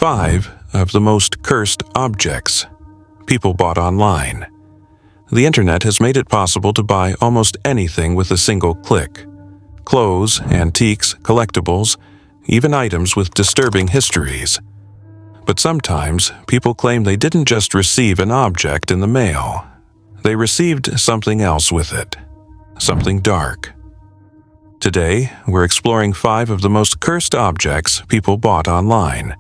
5 of the most cursed objects people bought online. The internet has made it possible to buy almost anything with a single click. Clothes, antiques, collectibles, even items with disturbing histories. But sometimes, people claim they didn't just receive an object in the mail. They received something else with it. Something dark. Today, we're exploring 5 of the most cursed objects people bought online.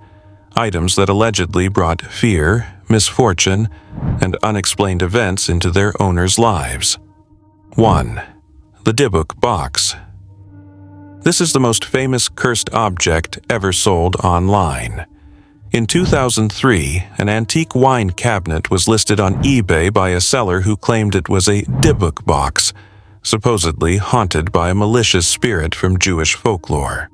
Items that allegedly brought fear, misfortune, and unexplained events into their owners' lives. 1. The Dybbuk Box. This is the most famous cursed object ever sold online. In 2003, an antique wine cabinet was listed on eBay by a seller who claimed it was a Dybbuk Box, supposedly haunted by a malicious spirit from Jewish folklore.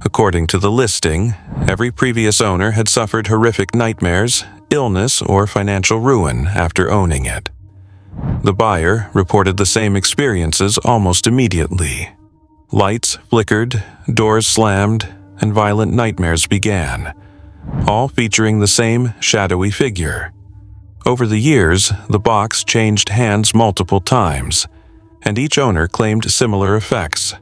According to the listing, every previous owner had suffered horrific nightmares, illness, or financial ruin after owning it. The buyer reported the same experiences almost immediately. Lights flickered, doors slammed, and violent nightmares began, all featuring the same shadowy figure. Over the years, the box changed hands multiple times, and each owner claimed similar effects: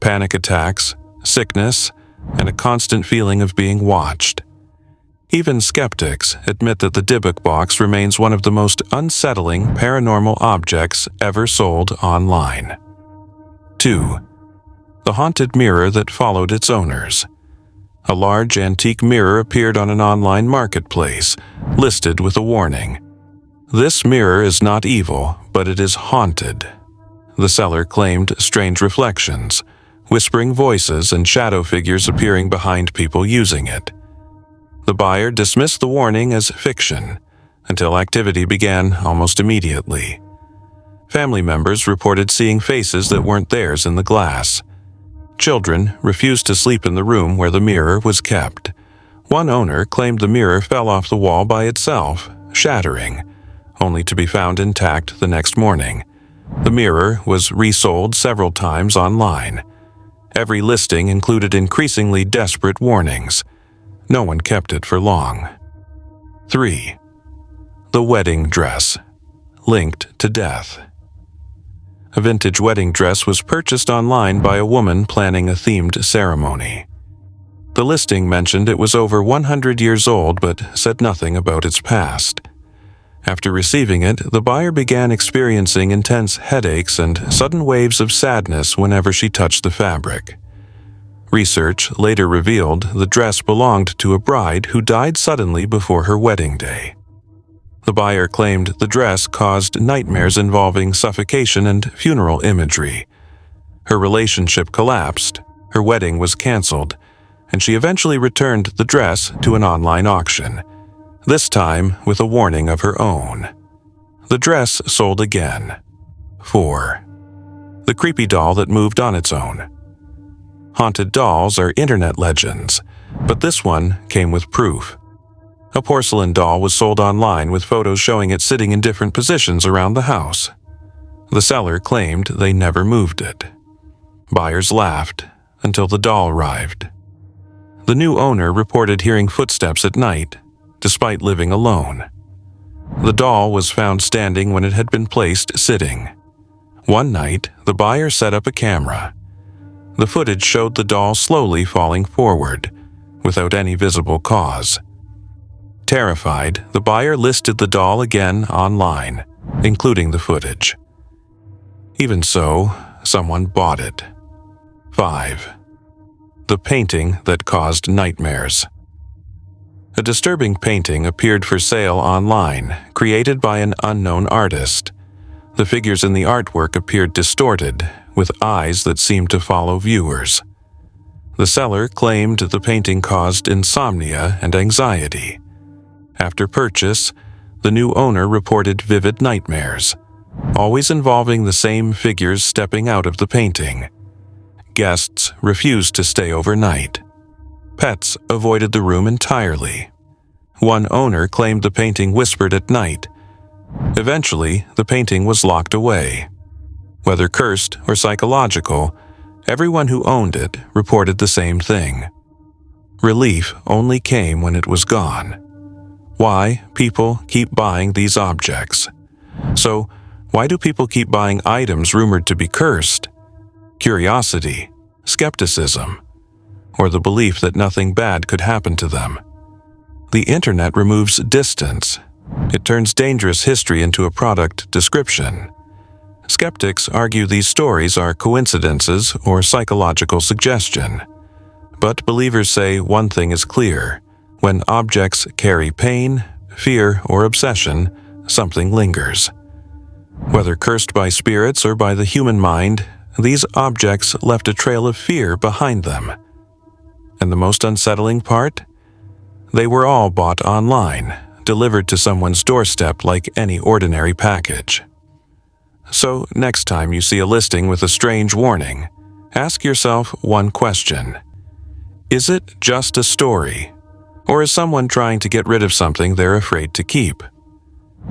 panic attacks, sickness, and a constant feeling of being watched. Even skeptics admit that the Dybbuk Box remains one of the most unsettling paranormal objects ever sold online. 2. The haunted mirror that followed its owners. A large antique mirror appeared on an online marketplace, listed with a warning. This mirror is not evil, but it is haunted. The seller claimed strange reflections, whispering voices, and shadow figures appearing behind people using it. The buyer dismissed the warning as fiction, until activity began almost immediately. Family members reported seeing faces that weren't theirs in the glass. Children refused to sleep in the room where the mirror was kept. One owner claimed the mirror fell off the wall by itself, shattering, only to be found intact the next morning. The mirror was resold several times online. Every listing included increasingly desperate warnings. No one kept it for long. 3. The wedding dress, linked to death. A vintage wedding dress was purchased online by a woman planning a themed ceremony. The listing mentioned it was over 100 years old but said nothing about its past. After receiving it, the buyer began experiencing intense headaches and sudden waves of sadness whenever she touched the fabric. Research later revealed the dress belonged to a bride who died suddenly before her wedding day. The buyer claimed the dress caused nightmares involving suffocation and funeral imagery. Her relationship collapsed, her wedding was canceled, and she eventually returned the dress to an online auction, this time with a warning of her own. The dress sold again. 4. The creepy doll that moved on its own. Haunted dolls are internet legends, but this one came with proof. A porcelain doll was sold online with photos showing it sitting in different positions around the house. The seller claimed they never moved it. Buyers laughed until the doll arrived. The new owner reported hearing footsteps at night, despite living alone. The doll was found standing when it had been placed sitting. One night, the buyer set up a camera. The footage showed the doll slowly falling forward, without any visible cause. Terrified, the buyer listed the doll again online, including the footage. Even so, someone bought it. 5. The painting that caused nightmares. A disturbing painting appeared for sale online, created by an unknown artist. The figures in the artwork appeared distorted, with eyes that seemed to follow viewers. The seller claimed the painting caused insomnia and anxiety. After purchase, the new owner reported vivid nightmares, always involving the same figures stepping out of the painting. Guests refused to stay overnight. Pets avoided the room entirely. One owner claimed the painting whispered at night. Eventually, the painting was locked away. Whether cursed or psychological, everyone who owned it reported the same thing. Relief only came when it was gone. Why people keep buying these objects? So, why do people keep buying items rumored to be cursed? Curiosity, skepticism, or the belief that nothing bad could happen to them? The internet removes distance. It turns dangerous history into a product description. Skeptics argue these stories are coincidences or psychological suggestion. But believers say one thing is clear: when objects carry pain, fear, or obsession, something lingers. Whether cursed by spirits or by the human mind, these objects left a trail of fear behind them. And the most unsettling part? They were all bought online, delivered to someone's doorstep like any ordinary package. So, next time you see a listing with a strange warning, ask yourself one question. Is it just a story? Or is someone trying to get rid of something they're afraid to keep?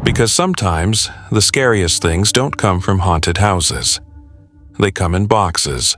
Because sometimes the scariest things don't come from haunted houses. They come in boxes,